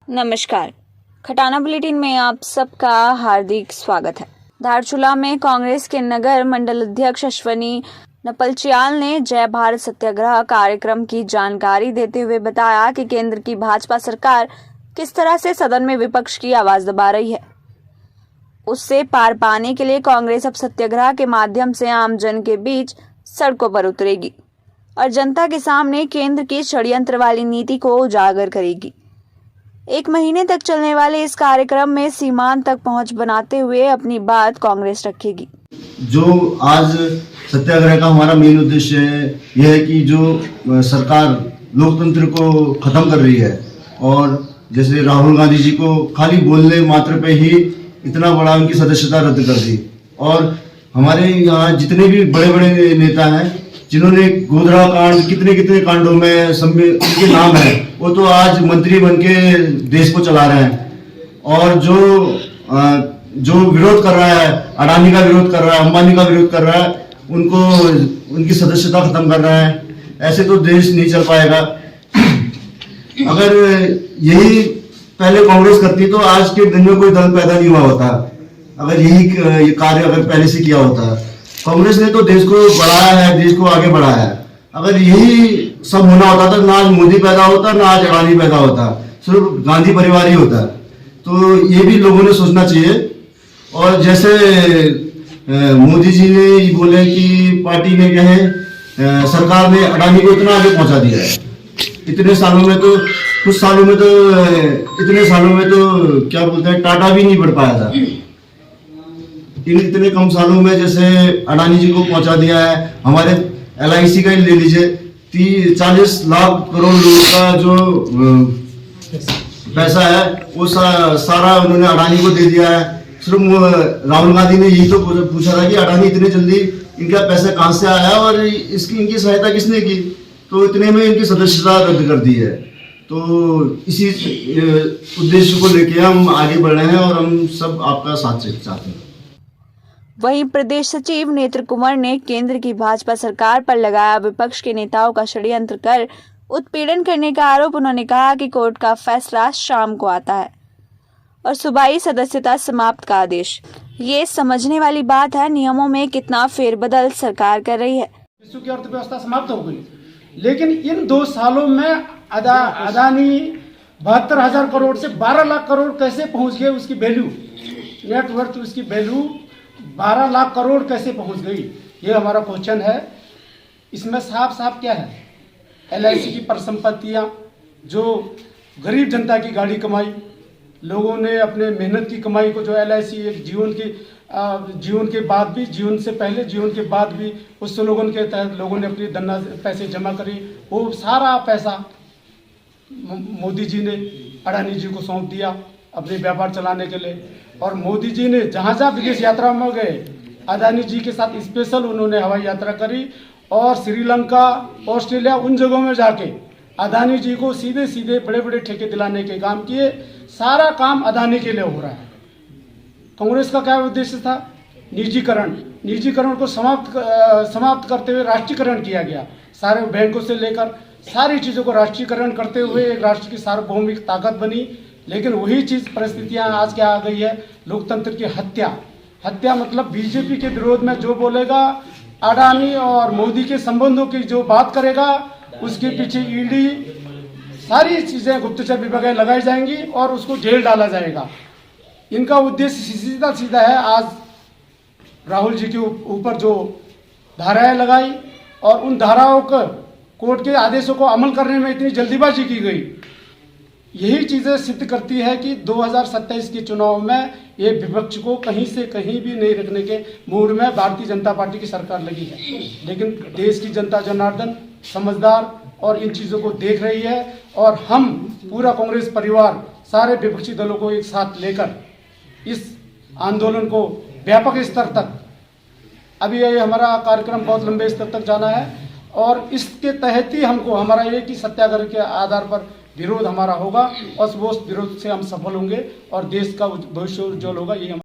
नमस्कार, खटाना बुलेटिन में आप सबका हार्दिक स्वागत है। धारचूला में कांग्रेस के नगर मंडल अध्यक्ष अश्वनी नपलचियाल ने जय भारत सत्याग्रह कार्यक्रम की जानकारी देते हुए बताया कि केंद्र की भाजपा सरकार किस तरह से सदन में विपक्ष की आवाज दबा रही है। उससे पार पाने के लिए कांग्रेस अब सत्याग्रह के माध्यम से आम जन के बीच सड़कों पर उतरेगी और जनता के सामने केंद्र की षड्यंत्र वाली नीति को उजागर करेगी। 1 महीने तक चलने वाले इस कार्यक्रम में सीमांत तक पहुंच बनाते हुए अपनी बात कांग्रेस रखेगी। जो आज सत्याग्रह का हमारा मेन उद्देश्य है, यह है कि जो सरकार लोकतंत्र को खत्म कर रही है और जैसे राहुल गांधी जी को खाली बोलने मात्र पे ही इतना बड़ा उनकी सदस्यता रद्द कर दी, और हमारे यहाँ जितने भी बड़े बड़े नेता हैं जिन्होंने गोधरा कांड कितने कितने कांडों में सब में उनके नाम है, वो तो आज मंत्री बनके देश को चला रहे हैं। और जो विरोध कर रहा है, अडानी का विरोध कर रहा है, अंबानी का विरोध कर रहा है, उनको उनकी सदस्यता खत्म कर रहा है। ऐसे तो देश नहीं चल पाएगा। अगर यही पहले कांग्रेस करती तो आज के दिन में कोई दल पैदा नहीं हुआ होता। अगर यही कार्य अगर पहले से किया होता, कांग्रेस ने तो देश को बढ़ाया है, देश को आगे बढ़ाया है। अगर यही सब होना होता तो ना आज मोदी पैदा होता, ना आज अडानी पैदा होता, सिर्फ गांधी परिवार ही होता। तो ये भी लोगों ने सोचना चाहिए। और जैसे मोदी जी ने बोले कि पार्टी ने क्या है, सरकार ने अडानी को इतना आगे पहुंचा दिया है। इतने सालों में तो क्या बोलते हैं, टाटा भी नहीं बढ़ पाया था। इतने कम सालों में जैसे अडानी जी को पहुंचा दिया है। हमारे LIC का ही ले लीजिए, 40 लाख करोड़ लोगों का जो पैसा है वो सारा उन्होंने अडानी को दे दिया है। सिर्फ राहुल गांधी ने यही तो पूछा था कि अडानी इतने जल्दी इनका पैसा कहां से आया और इनकी सहायता किसने की, तो इतने में इनकी सदस्यता रद्द कर दी है। तो इसी उद्देश्य को लेके हम आगे बढ़ रहे हैं और हम सब आपका साथ चाहते हैं। वहीं प्रदेश सचिव नेत्र कुमार ने केंद्र की भाजपा सरकार पर लगाया विपक्ष के नेताओं का षड्यंत्र कर उत्पीड़न करने का आरोप। उन्होंने कहा कि कोर्ट का फैसला शाम को आता है और सूबाई सदस्यता समाप्त का आदेश। ये समझने वाली बात है नियमों में कितना फेरबदल सरकार कर रही है। विश्व की अर्थव्यवस्था समाप्त हो गई, लेकिन इन 2 सालों में अदानी 72,000 करोड़ से 12 लाख करोड़ कैसे पहुंच गए, उसकी वैल्यू नेटवर्थ, उसकी वैल्यू 12 लाख करोड़ कैसे पहुंच गई, ये हमारा क्वेश्चन है। इसमें साफ साफ क्या है, LIC की परिसंपत्तियां, जो गरीब जनता की गाड़ी कमाई, लोगों ने अपने मेहनत की कमाई को, जो LIC एक जीवन के बाद भी, जीवन से पहले, जीवन के बाद भी उस स्लोगन के तहत लोगों ने अपनी पैसे जमा करी, वो सारा पैसा मोदी जी ने अडानी जी को सौंप दिया अपने व्यापार चलाने के लिए। और मोदी जी ने जहाँ जहाँ विदेश यात्रा में गए, अडानी जी के साथ स्पेशल उन्होंने हवाई यात्रा करी और श्रीलंका, ऑस्ट्रेलिया, उन जगहों में जाके अडानी जी को सीधे सीधे बड़े बड़े ठेके दिलाने के काम किए। सारा काम अडानी के लिए हो रहा है। कांग्रेस का क्या उद्देश्य था? निजीकरण को समाप्त करते हुए राष्ट्रीयकरण किया गया। सारे बैंकों से लेकर सारी चीज़ों को राष्ट्रीयकरण करते हुए एक राष्ट्र की सार्वभौमिक ताकत बनी। लेकिन वही चीज़ परिस्थितियां आज क्या आ गई है, लोकतंत्र की हत्या मतलब बीजेपी के विरोध में जो बोलेगा, अडानी और मोदी के संबंधों की जो बात करेगा, उसके पीछे ED सारी चीज़ें गुप्तचर विभाग लगाई जाएंगी और उसको जेल डाला जाएगा। इनका उद्देश्य सीधा है। आज राहुल जी के ऊपर जो धाराएं लगाई और उन धाराओं को, कोर्ट के आदेशों को अमल करने में इतनी जल्दीबाजी की गई, यही चीज़ें सिद्ध करती है कि 2027 के चुनाव में ये विपक्ष को कहीं से कहीं भी नहीं रखने के मूड में भारतीय जनता पार्टी की सरकार लगी है। लेकिन देश की जनता जनार्दन समझदार और इन चीज़ों को देख रही है, और हम पूरा कांग्रेस परिवार सारे विपक्षी दलों को एक साथ लेकर इस आंदोलन को व्यापक स्तर तक, अभी ये हमारा कार्यक्रम बहुत लंबे स्तर तक जाना है और इसके तहत ही हमको हमारा एक ही सत्याग्रह के आधार पर विरोध हमारा होगा और वो विरोध से हम सफल होंगे और देश का भविष्य उज्जवल होगा। ये